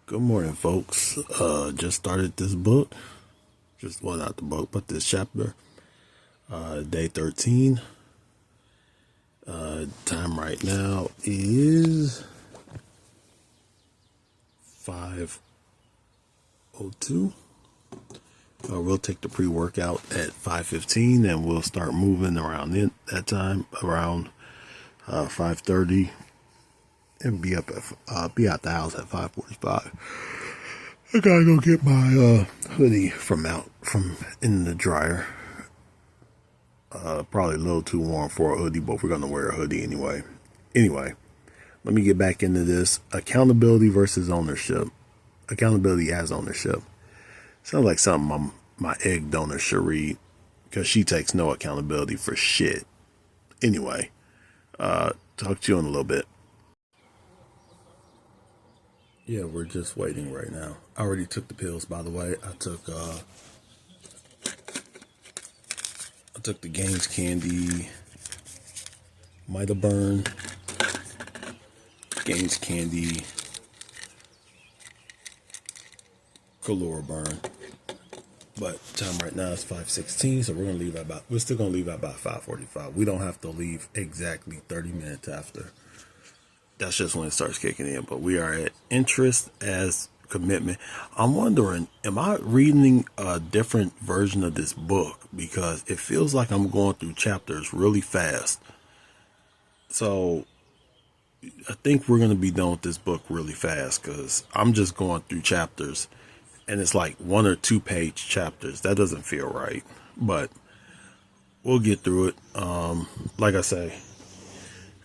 Good morning, folks. Just started this book. Well, not the book, but this chapter. Day 13. Time right now is 5:02. We'll take the pre-workout at 5:15, and we'll start moving around that time around 5:30, and be out the house at 5:45. I gotta go get my hoodie from in the dryer. Probably a little too warm for a hoodie, but we're gonna wear a hoodie anyway. Anyway, let me get back into this. Accountability versus ownership. Accountability as ownership. Sounds like something my egg donor should read, because she takes no accountability for shit. Anyway, talk to you in a little bit. Yeah, we're just waiting right now. I already took the pills, by the way. I took the Gaines Candy, Might Burn, Gaines Candy, Calora Burn. But time right now is 5:16, so we're still gonna leave at about 5:45. We don't have to leave exactly 30 minutes after. That's just when it starts kicking in. But we are at interest as commitment. I'm wondering, am I reading a different version of this book? Because it feels like I'm going through chapters really fast. So I think we're going to be done with this book really fast, because I'm just going through chapters and it's like 1 or 2 page chapters. That doesn't feel right, but we'll get through it. Like I say,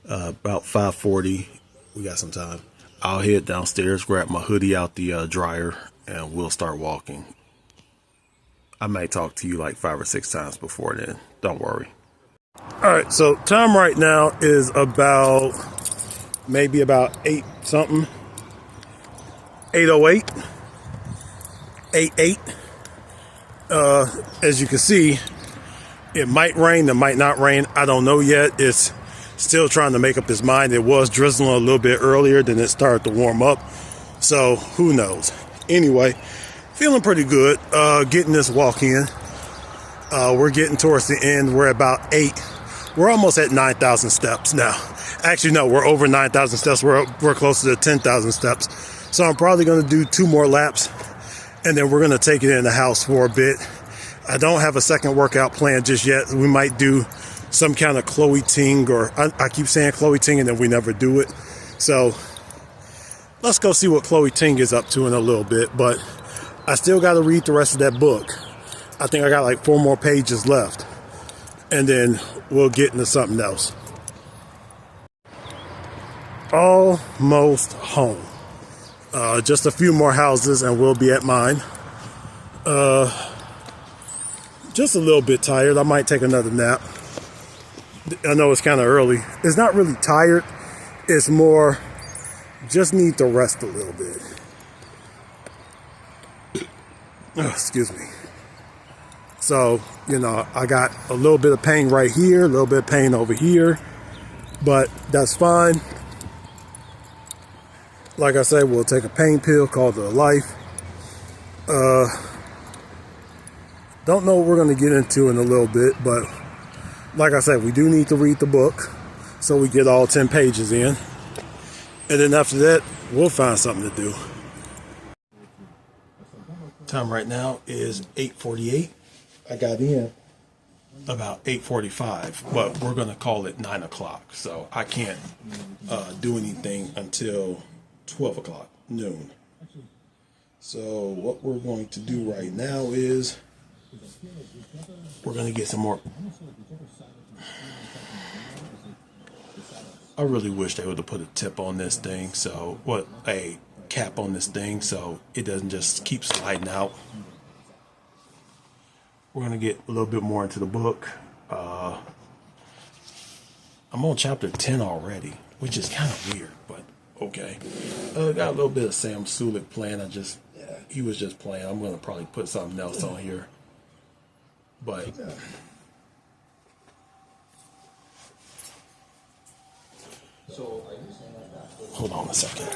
about 5:40, we got some time. I'll head downstairs, grab my hoodie out the dryer, and we'll start walking. I might talk to you like 5 or 6 times before then. Don't worry. All right, so time right now is maybe about 8 something. 8:08. 8:08. As you can see, it might rain, it might not rain. I don't know yet. It's still trying to make up its mind. It was drizzling a little bit earlier, then it started to warm up. So who knows? Anyway, feeling pretty good. Getting this walk in. We're getting towards the end. We're about 8. We're almost at 9,000 steps now. Actually, no, we're over 9,000 steps. We're closer to 10,000 steps. So I'm probably going to do 2 more laps, and then we're going to take it in the house for a bit. I don't have a second workout plan just yet. We might do some kind of Chloe Ting, or I keep saying Chloe Ting and then we never do it. So let's go see what Chloe Ting is up to in a little bit. But I still got to read the rest of that book. I think I got like 4 more pages left, and then we'll get into something else. Almost home. Just a few more houses and we'll be at mine. Just a little bit tired. I might take another nap. I know it's kind of early. It's not really tired. It's more just need to rest a little bit. Excuse me. So, I got a little bit of pain right here, a little bit of pain over here, but that's fine. Like I said, we'll take a pain pill, call it a life. Don't know what we're going to get into in a little bit, but like I said, we do need to read the book so we get all 10 pages in. And then after that, we'll find something to do. Time right now is 8:48. I got in about 8:45, but we're going to call it 9 o'clock. So I can't do anything until 12 o'clock, noon. So what we're going to do right now is we're going to get some more. I really wish they would have put a tip on this thing, a cap on this thing, so it doesn't just keep sliding out. We're going to get a little bit more into the book. I'm on chapter 10 already, which is kind of weird, but okay. Got a little bit of Sam Sulik playing. He was just playing. I'm going to probably put something else on here. But Hold on a second.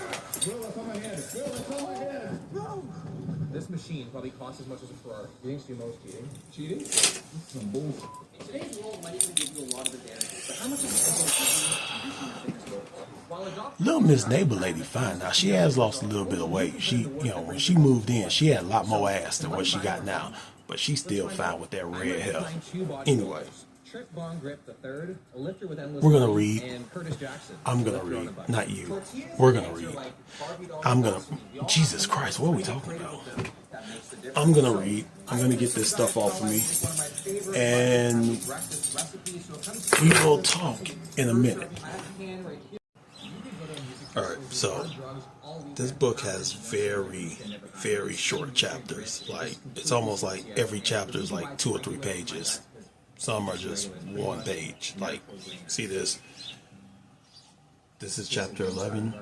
This machine probably costs as much as a Ferrari. You think she knows cheating? Cheating? This is some bullshit. In today's world, money can give you a lot of advantages, but how much is it reducing your fitness goals? Little Miss Neighbor Lady fine. Now she has lost a little bit of weight. She, when she moved in, she had a lot more ass than what she got now, but she's still fine with that red hair. Anyway, we're gonna read. I'm gonna read, not you. We're gonna read. Jesus Christ, what are we talking about? I'm gonna read. I'm gonna get this stuff off of me, and we will talk in a minute. All right, so this book has very, very short chapters. Like, it's almost like every chapter is like 2 or 3 pages. Some are just 1 page. Like, see this? This is chapter 11.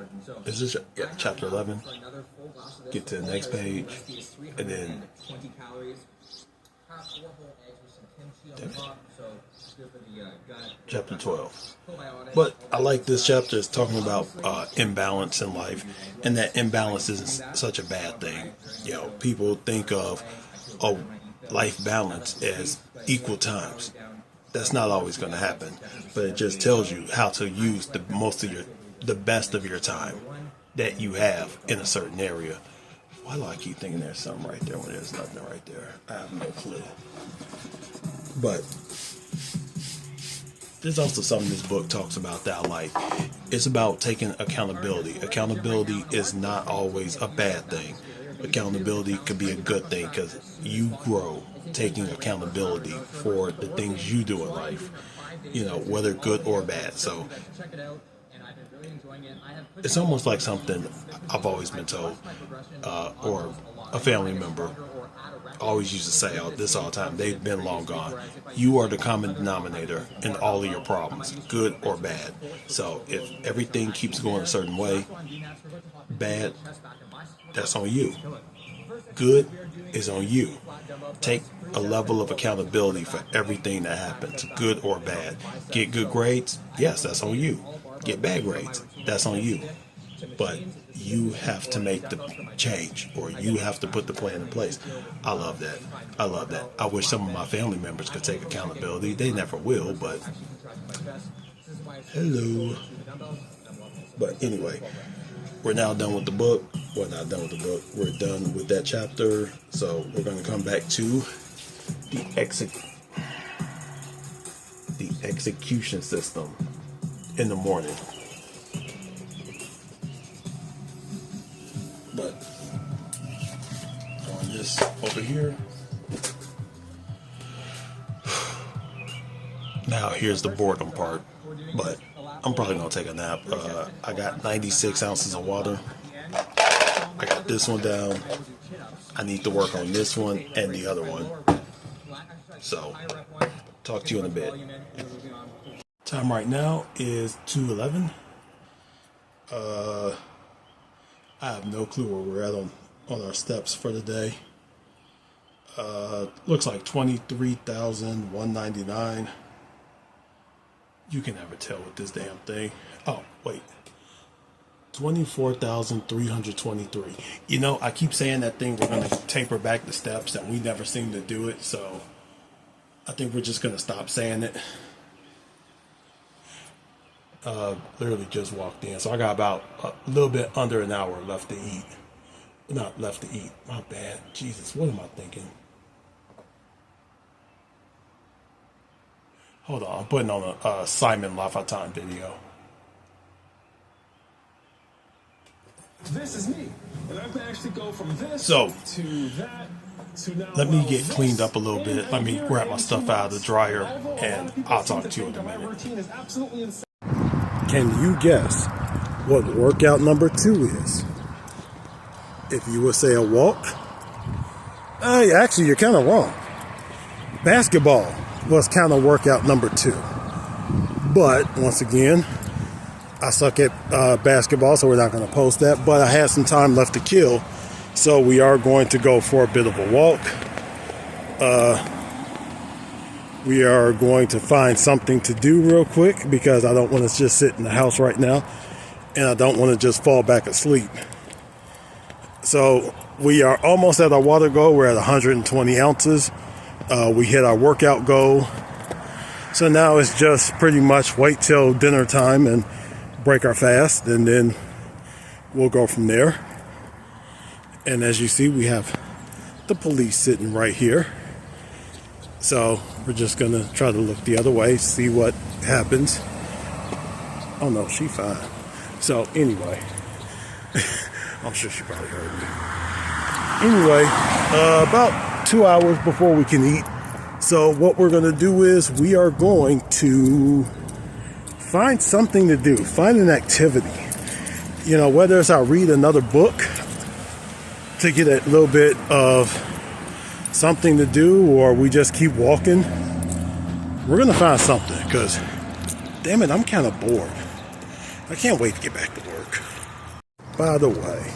Is this chapter 11? Get to the next page, and then chapter 12. But I like this chapter. It's talking about imbalance in life, and that imbalance isn't such a bad thing. People think of life balance as equal times. That's not always going to happen, but it just tells you how to use the best of your time that you have in a certain area. Why do I keep thinking there's something right there when there's nothing right there? I have no clue. But there's also something this book talks about that I like. It's about taking accountability. Accountability is not always a bad thing. Accountability could be a good thing because you grow taking accountability for the things you do in life, whether good or bad. So it's almost like something I've always been told, or a family member always used to say this all the time. They've been long gone. You are the common denominator in all of your problems, good or bad. So if everything keeps going a certain way, bad, that's on you. Good is on you. Take a level of accountability for everything that happens, good or bad. Get good grades? Yes, that's on you. Get bad grades? That's on you. But you have to make the change, or you have to put the plan in place. I love that. I love that. I wish some of my family members could take accountability. They never will, but hello. But anyway, we're now done with the book. Well, not done with the book. We're done with that chapter. So we're going to come back to the execution system in the morning. But on this over here. Now here's the boredom part. But I'm probably going to take a nap. I got 96 ounces of water. I got this one down. I need to work on this one and the other one. So, talk to you in a bit. Time right now is 2:11. I have no clue where we're at on our steps for the day. Looks like 23,199. You can never tell with this damn thing. Oh, wait. 24,323. I keep saying that thing, we're going to taper back the steps, and we never seem to do it, so I think we're just going to stop saying it. Literally just walked in, so I got about a little bit under an hour left to eat. Not left to eat, my bad. Jesus, what am I thinking? Hold on, I'm putting on a Simon Lafayette video. This is me, and I can actually go from this to that to now. Let me get cleaned up a little bit. Let me grab my stuff out of the dryer, and I'll talk to you in a minute. Can you guess what workout number 2 is? If you would say a walk, actually you're kind of wrong. Basketball was kind of workout number 2. But once again, I suck at basketball, so we're not going to post that. But I had some time left to kill, so we are going to go for a bit of a walk. We are going to find something to do real quick because I don't want to just sit in the house right now, and I don't want to just fall back asleep. So we are almost at our water goal. We're at 120 ounces. We hit our workout goal. So now it's just pretty much wait till dinner time and break our fast, and then we'll go from there. And as you see, we have the police sitting right here. So we're just gonna try to look the other way, see what happens. Oh no, she fine. So anyway, I'm sure she probably heard me. Anyway, about 2 hours before we can eat. So what we're gonna do is we are going to find something to do, find an activity. You know, whether it's I read another book to get a little bit of something to do, or we just keep walking. We're gonna find something, because damn it, I'm kind of bored. I can't wait to get back to work. By the way,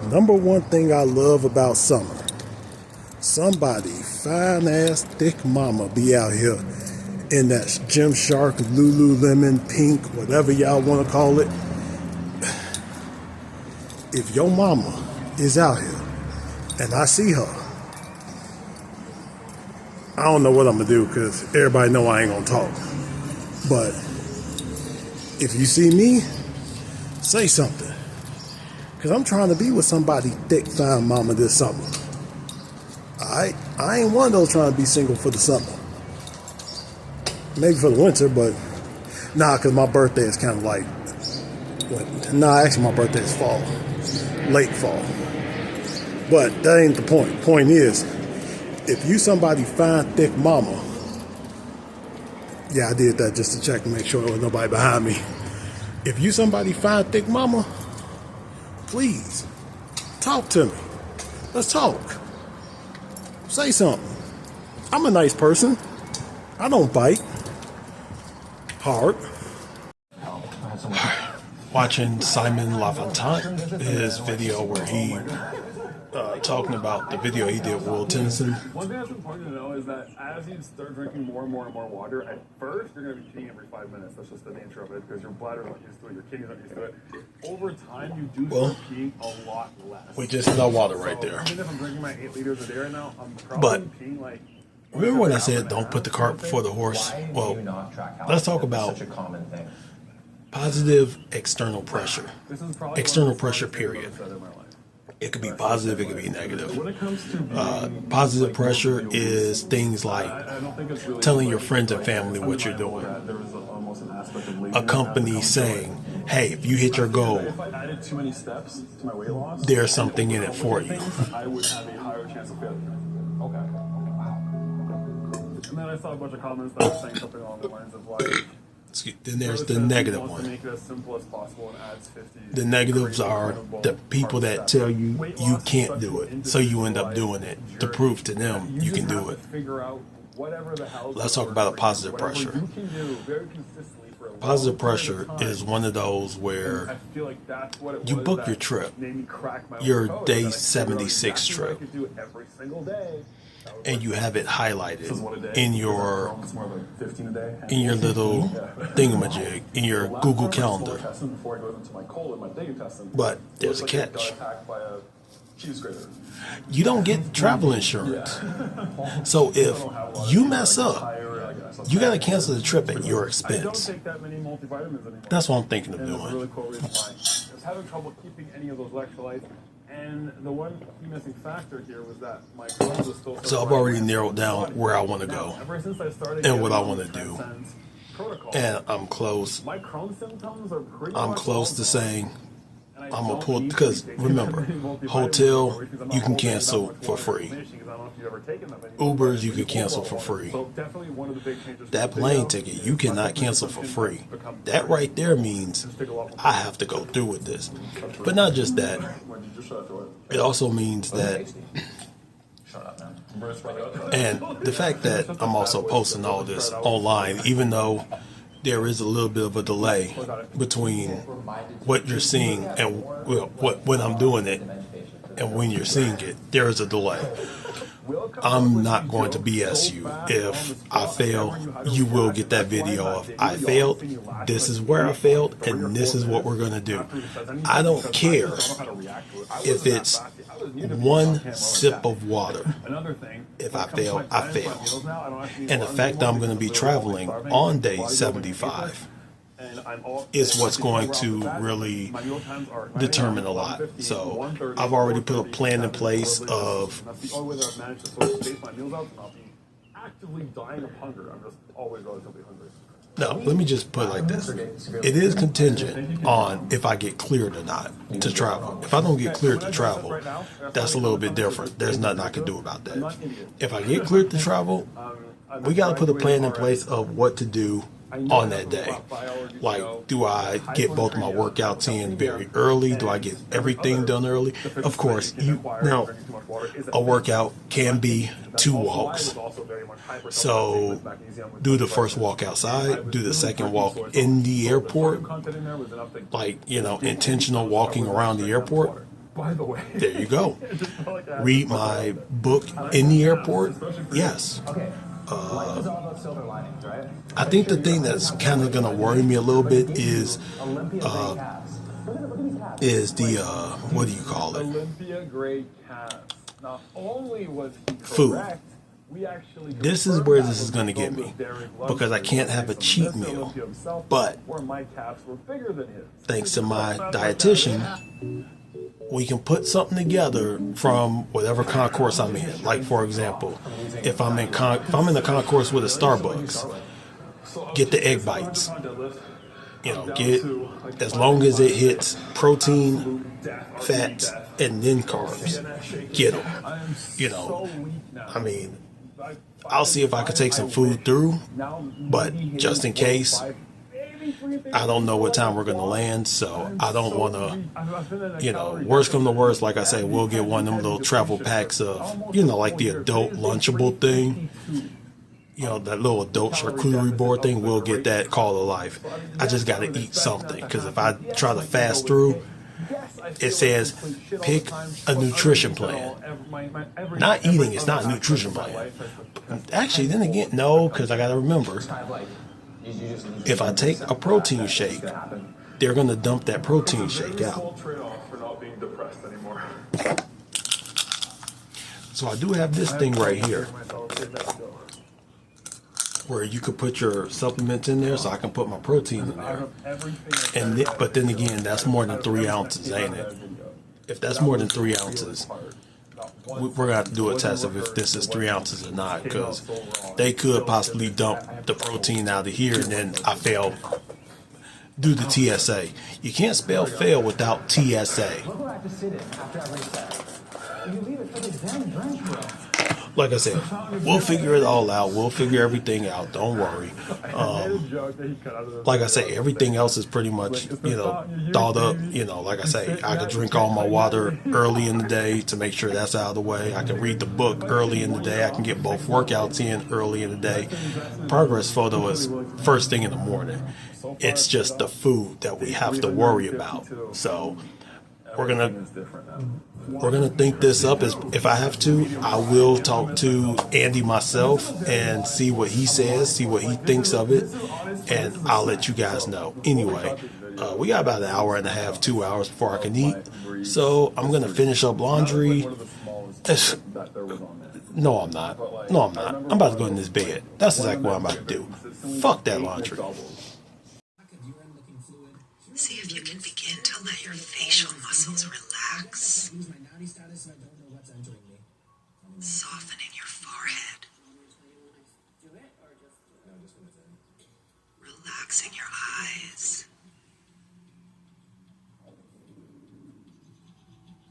number one thing I love about summer, somebody fine ass thick mama be out here in that Gymshark, Lululemon, pink, whatever y'all want to call it. If your mama is out here and I see her, I don't know what I'm gonna do, because everybody know I ain't gonna talk. But if you see me, say something, because I'm trying to be with somebody thick, fine mama this summer. I ain't one of those trying to be single for the summer. Maybe for the winter, but nah, because my birthday is kind of like, actually my birthday is fall, late fall. But that ain't the point. Point is, if you somebody fine, thick mama, yeah, I did that just to check and make sure there was nobody behind me. If you somebody fine, thick mama, please talk to me. Let's talk. Say something. I'm a nice person. I don't bite hard. Watching Simon LaFontaine, his video where he talking about the video he did with Will Tennyson. One thing that's important to know is that as you start drinking more and more and more water, at first you're going to be peeing every 5 minutes. That's just the nature of it, because your bladder's not used to it, your kidneys aren't used to it. Over time, you do start peeing a lot less. We just no water right there. Even if I'm drinking my 8 liters a day right now, I'm probably peeing like... Remember when I said don't put the cart before the horse? Well, let's talk about positive external pressure. External pressure, period. It could be positive, it could be negative. Positive pressure is things like telling your friends and family what you're doing. A company saying, hey, if you hit your goal, there's something in it for you. I would have a higher chance of failure. And then I saw a bunch of comments that were saying something along the lines of like, then there's the negative one. The negatives are the people that tell you you can't do it, so you end up doing it to prove to them you can do it. Let's talk about a positive pressure. Positive pressure is one of those where you book your trip, your day 76 trip, and you have it highlighted in your little thingamajig, in your Google Calendar. But there's a catch. You don't get travel insurance. So if you mess up, you got to cancel the trip at your expense. That's what I'm thinking of doing. Having trouble keeping any of those electrolytes. And the one key missing factor here was that my Crohn's was still... So I've already narrowed down where I want to go and what I want to do. And I'm close. My Crohn's symptoms are pretty I'm close to saying I'm going to pull... Because remember, hotel, you can cancel for free. Ubers, you can cancel for free. That plane ticket, you cannot cancel for free. That right there means I have to go through with this. But not just that. It also means that, and the fact that I'm also posting all this online, even though there is a little bit of a delay between what you're seeing and when I'm doing it and when you're seeing it, there is a delay. I'm not going to BS you. If I fail, you will get that video of I failed, this is where I failed, and this is what we're going to do. I don't care if it's one sip of water. If I fail, I fail. And the fact that I'm going to be traveling on day 75 is what's going to really determine a lot. So I've already put a plan in place of actively dying of hunger. I'm just always relatively hungry. no, let me just put it like this. It is contingent on if I get cleared or not to travel. If I don't get cleared to travel, that's a little bit different. There's nothing I can do about that. If I get cleared to travel, we got to put a plan in place of what to do on that day. Like, do I get both my workouts in very early? Do I get everything done early? Of course, now a workout can be 2 walks. So do the first walk outside, do the second walk in the airport, like, intentional walking around the airport. There you go. Read my book in the airport. Yes. I think the thing that's kind of going to worry me a little bit is the what do you call it? Olympia grade cast. Not only was he food. Correct, we actually This is where this is going to get me, because I can't have a cheat meal. But my calves were bigger than his. thanks to my dietitian, we can put something together from whatever concourse I'm in. Like, for example, if I'm in the concourse with a Starbucks, get the egg bites. Get as long as it hits protein, fats, and then carbs. Get them. I mean, I'll see if I can take some food through, but just in case, I don't know what time we're going to land, so I don't want to, worst come to worst, like I say, we'll get one of them little travel packs of, like the adult Lunchable thing, that little adult charcuterie board thing. We'll get that, call it life. I just got to eat something, because if I try to fast through, it says pick a nutrition plan. Not eating is not a nutrition plan. Actually, then again, no, because I got to remember, if I take a protein shake, they're going to dump that protein shake out. So I do have this thing right here where you could put your supplements in there, so I can put my protein in there. But then again, that's more than 3 ounces, ain't it? If that's more than 3 ounces, we're going to have to do a test of if this is 3 ounces or not, because they could possibly dump the protein out of here and then I fail. Do the TSA. You can't spell fail without TSA. Like I said, we'll figure it all out. We'll figure everything out. Don't worry. Like I say, everything else is pretty much, thought up. Like I say, I could drink all my water early in the day to make sure that's out of the way. I can read the book early in the day. I can get both workouts in early in the day. Progress photo is first thing in the morning. It's just the food that we have to worry about. So we're gonna think this up. If I have to, I will talk to Andy myself and see what he says, see what he thinks of it, and I'll let you guys know. Anyway, we got about an hour and a half, 2 hours before I can eat, so I'm gonna finish up laundry. No, I'm not. I'm about to go in this bed. That's exactly what I'm about to do. Fuck that laundry. See if you can begin to let your facial muscles relax. Softening your forehead. Relaxing your eyes.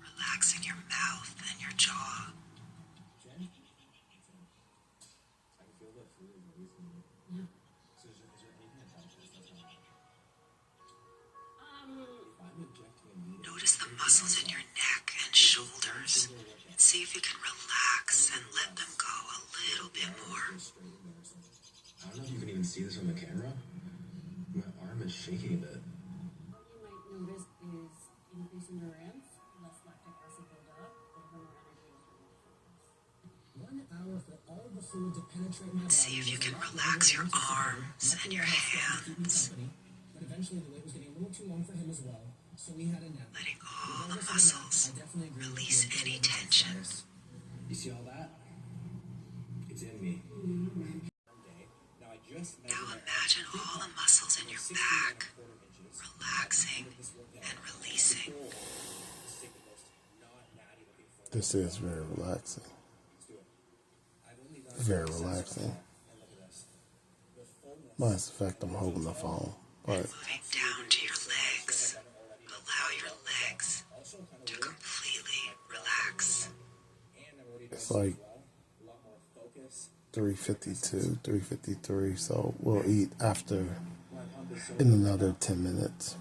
Relaxing your mouth and your jaw. Notice the muscles in your neck and shoulders. See if you can relax and let them go a little bit more. I don't know if you can even see this on the camera. My arm is shaking a bit. What you might notice is increase endurance, less lactic acid buildup, and more energy. What? See if you can relax your arms and your hands, letting all the muscles release any tension. You see all that? It's in me. Now imagine all the muscles in your back relaxing and releasing. This is very relaxing. Very relaxing. Minus the fact I'm holding the phone. But Moving down to your legs. Allow your legs to completely relax. it's like 3:52, 3:53. So we'll eat after in another 10 minutes.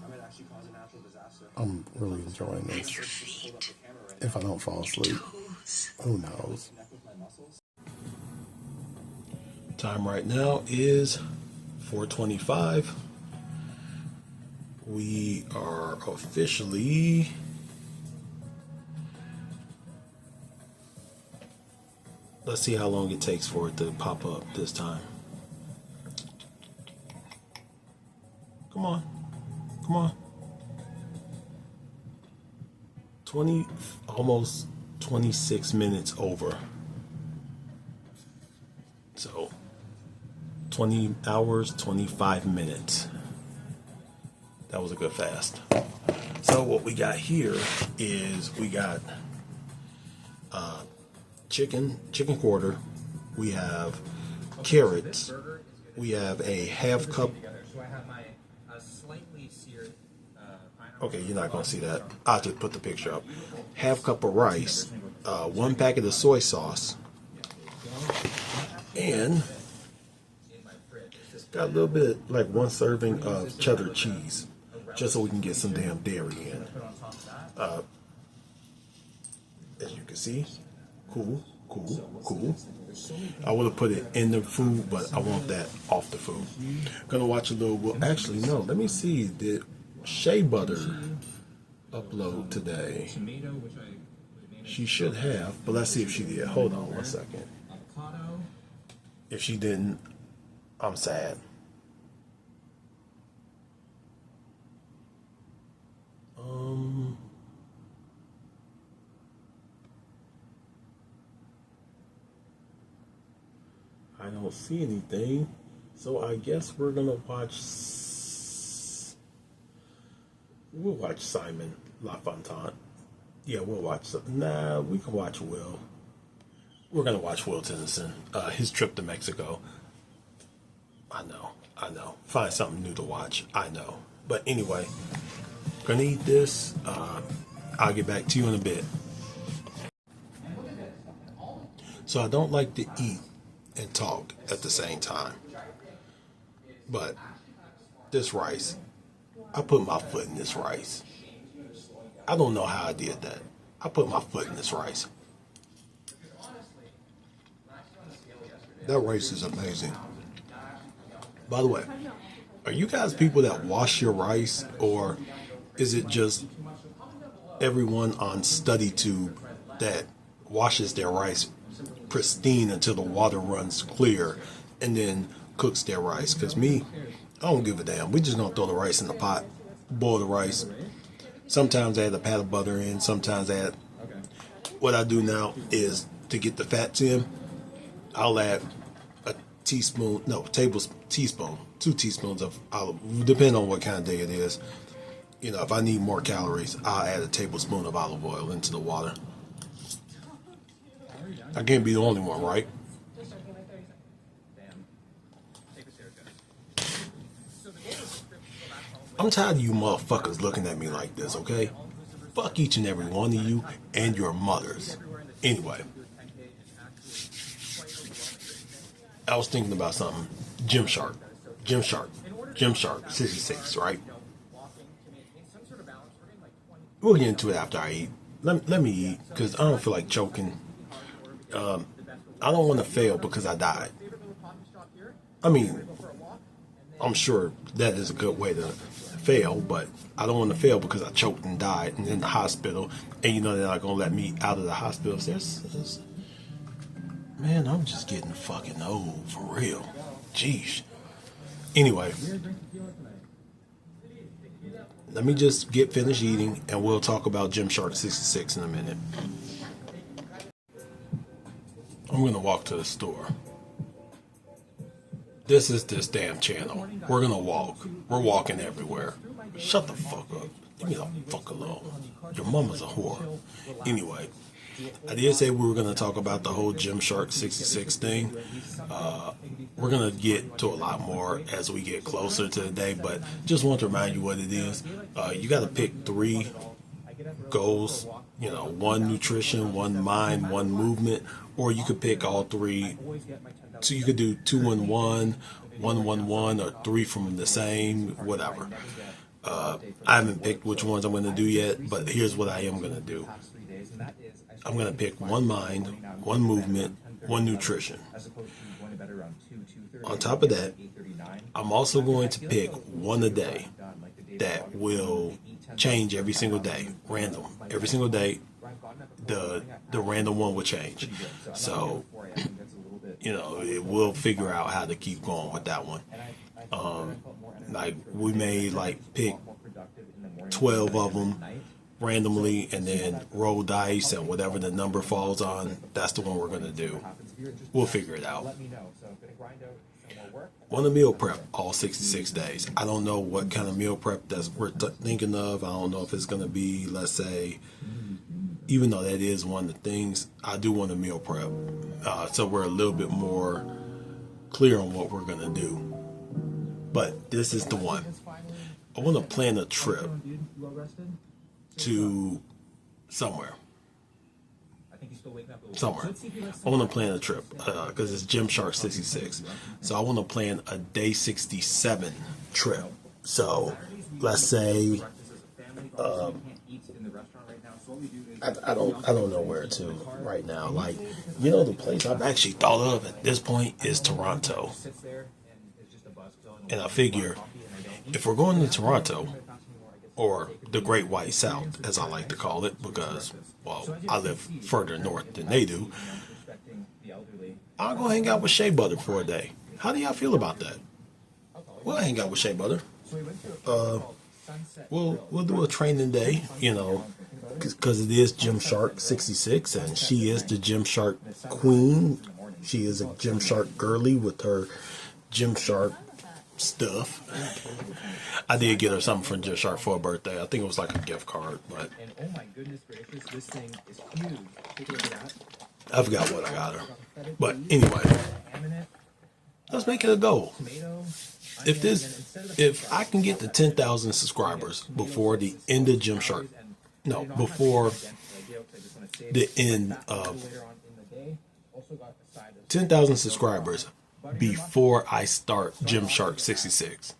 I'm really enjoying And this. your feet, If I don't fall asleep, toes. who knows? Time right now is 4:25. We are officially let's see how long it takes for it to pop up this time. Come on. Come on. 20 almost 26 minutes over. So 20 hours, 25 minutes. That was a good fast. So what we got here is we got chicken quarter. We have carrots. We have a half cup. So I have my slightly seared pineapple. Okay, you're not gonna see that. I'll just put the picture up. Half cup of rice, 1 packet of soy sauce, and got a little bit, like 1 serving of cheddar cheese, just so we can get some damn dairy in. As you can see, cool. I would have put it in the food, but I want that off the food. Gonna watch a little. Well, actually, no. Let me see. Did Shea Butter upload today? Tomato, which I She should have, but let's see if she did. Hold on 1 second. avocado. If she didn't, I'm sad. I don't see anything, so I guess we're gonna watch. We'll watch Simon LaFontaine. Yeah, we'll watch. Nah, we can watch Will. We're gonna watch Will Tennyson. His trip to Mexico. I know. Find something new to watch. I know. But anyway, gonna eat this. I'll get back to you in a bit. So I don't like to eat and talk at the same time. But this rice, I put my foot in this rice. I don't know how I did that. I put my foot in this rice. That rice is amazing. By the way, are you guys people that wash your rice, or is it just everyone on StudyTube that washes their rice pristine until the water runs clear and then cooks their rice? Because me, I don't give a damn. We just gonna throw the rice in the pot, boil the rice. Sometimes I add a pat of butter in, sometimes I add. What I do now is to get the fats in, I'll add a teaspoon, no, teaspoon, 2 teaspoons of olive, depending on what kind of day it is. You know, if I need more calories, I'll add a tablespoon of olive oil into the water. I can't be the only one, right? I'm tired of you motherfuckers looking at me like this, okay? Fuck each and every one of you and your mothers. Anyway, I was thinking about something. Gymshark, 66, right? We'll get into it after I eat. Let me eat, because I don't feel like choking. I don't want to fail because I died. I mean, I'm sure that is a good way to fail, but I don't want to fail because I choked and died and in the hospital, and you know they're not going to let me out of the hospital. Man, I'm just getting fucking old for real. Jeez. Anyway, let me just get finished eating and we'll talk about Gymshark 66 in a minute. I'm going to walk to the store. This is this damn channel. We're going to walk. We're walking everywhere. Shut the fuck up. Leave me the fuck alone. Your mama's a whore. Anyway, I did say we were going to talk about the whole Gymshark 66 thing. We're going to get to a lot more as we get closer to the day, but just want to remind you what it is. You got to pick 3 goals, you know, 1 nutrition, 1 mind, 1 movement, or you could pick all 3. So you could do 2 in 1, 1 1 1, or 3 from the same, whatever. I haven't picked which ones I'm going to do yet, but here's what I am going to do. I'm going to pick 1 mind, 1 movement, 1 nutrition. On top of that, I'm also going to pick 1 a day that will change every single day, random. Every single day, the random one will change. So, you know, it will figure out how to keep going with that one. Like we may like pick 12 of them randomly and then roll dice, and whatever the number falls on, that's the one we're going to do. We'll figure it out. Want to meal prep all 66 days. I don't know what kind of meal prep that we're thinking of. I don't know if it's going to be, let's say, even though that is one of the things, I do want to meal prep. So we're a little bit more clear on what we're going to do. But this is the one. I want to plan a trip to somewhere. I want to plan a trip because it's Gymshark 66. So I want to plan a day 67 trip. So let's say I don't know where to right now. Like, you know, the place I've actually thought of at this point is Toronto. And I figure if we're going to Toronto, or the Great White South, as I like to call it, because, well, I live further north than they do, I'll go hang out with Shea Butter for a day. How do y'all feel about that? We'll hang out with Shea Butter. We'll do a training day, you know, because it is Gymshark 66, and she is the Gymshark queen. She is a Gymshark girly with her Gymshark stuff. I did get her something from Gymshark for her birthday. I think it was like a gift card, but oh my goodness gracious, this thing is huge. Take a look at that. I forgot what I got her. But anyway, let's make it a goal. If I can get to 10,000 subscribers before the end of Gymshark, no, before the end of 10,000 subscribers before I start Gymshark 66,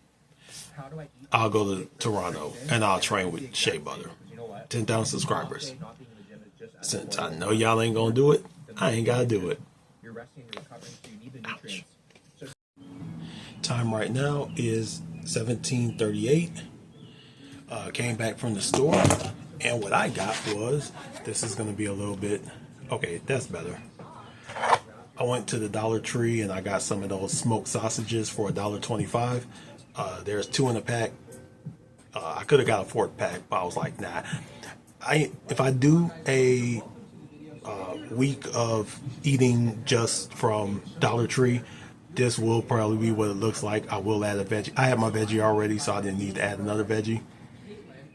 I'll go to Toronto and I'll train with Shea Butter. 10,000 subscribers. Since I know y'all ain't gonna do it, I ain't gotta do it. Ouch. Time right now is 17:38. Came back from the store, and what I got was, this is gonna be a little bit, okay, that's better. I went to the Dollar Tree and I got some of those smoked sausages for $1.25. There's 2 in a pack. I could have got a 4th pack, but I was like, nah. If I do a week of eating just from Dollar Tree, this will probably be what it looks like. I will add a veggie. I have my veggie already, so I didn't need to add another veggie.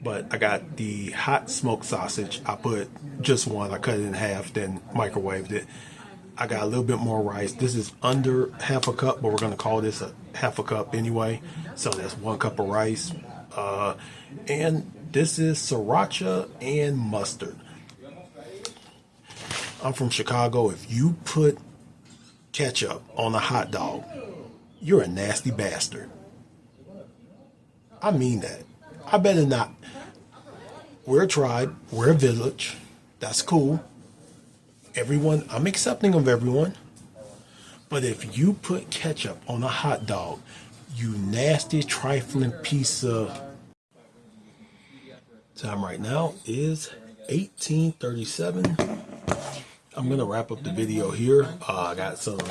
But I got the hot smoked sausage. I put just one. I cut it in half, then microwaved it. I got a little bit more rice. This is under half a cup, but we're going to call this a half a cup anyway. So that's 1 cup of rice. And this is sriracha and mustard. I'm from Chicago. If you put ketchup on a hot dog, you're a nasty bastard. I mean that. I better not. We're a tribe. We're a village. That's cool. Everyone, I'm accepting of everyone. But if you put ketchup on a hot dog, you nasty, trifling piece of... Time right now is 18:37. I'm gonna wrap up the video here. I got some of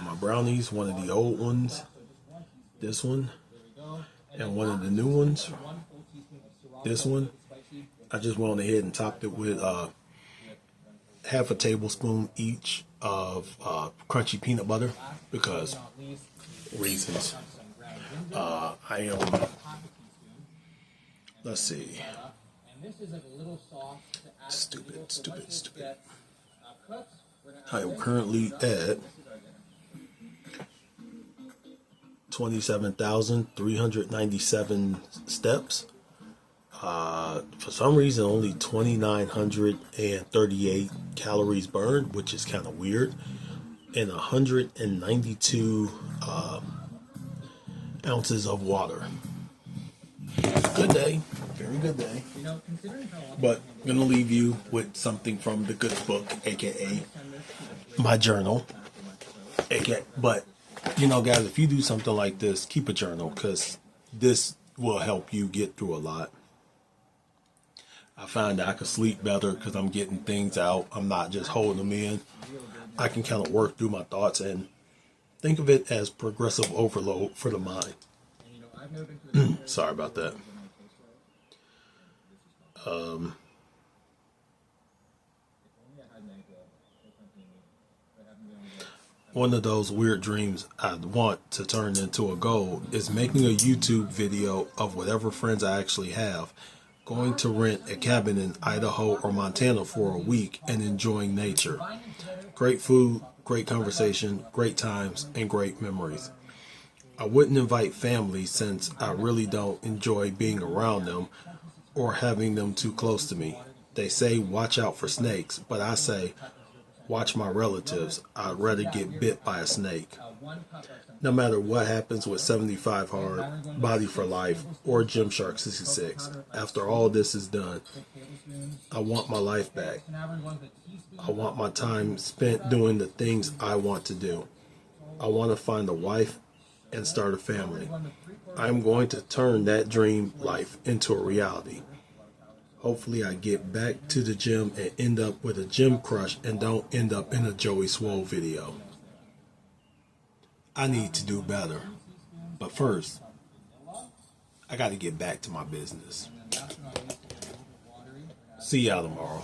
my brownies, one of the old ones, this one, and one of the new ones, this one. I just went ahead and topped it with half a tablespoon each of crunchy peanut butter because reasons. I am, let's see, stupid. I am currently at 27,397 steps. For some reason, only 2,938 calories burned, which is kind of weird, and 192 ounces of water. Good day, very good day. But I'm gonna leave you with something from the good book, aka my journal. But you know, guys, if you do something like this, keep a journal because this will help you get through a lot. I find that I can sleep better because I'm getting things out. I'm not just holding them in. I can kind of work through my thoughts and think of it as progressive overload for the mind. Sorry about that. One of those weird dreams I want to turn into a goal is making a YouTube video of whatever friends I actually have, going to rent a cabin in Idaho or Montana for a week and enjoying nature. Great food, great conversation, great times, and great memories. I wouldn't invite family since I really don't enjoy being around them or having them too close to me. They say watch out for snakes, but I say watch my relatives. I'd rather get bit by a snake. No matter what happens with 75 Hard, Body for Life, or Gymshark 66, after all this is done, I want my life back. I want my time spent doing the things I want to do. I want to find a wife and start a family. I'm going to turn that dream life into a reality. Hopefully I get back to the gym and end up with a gym crush and don't end up in a Joey Swole video. I need to do better. But first, I got to get back to my business. See y'all tomorrow.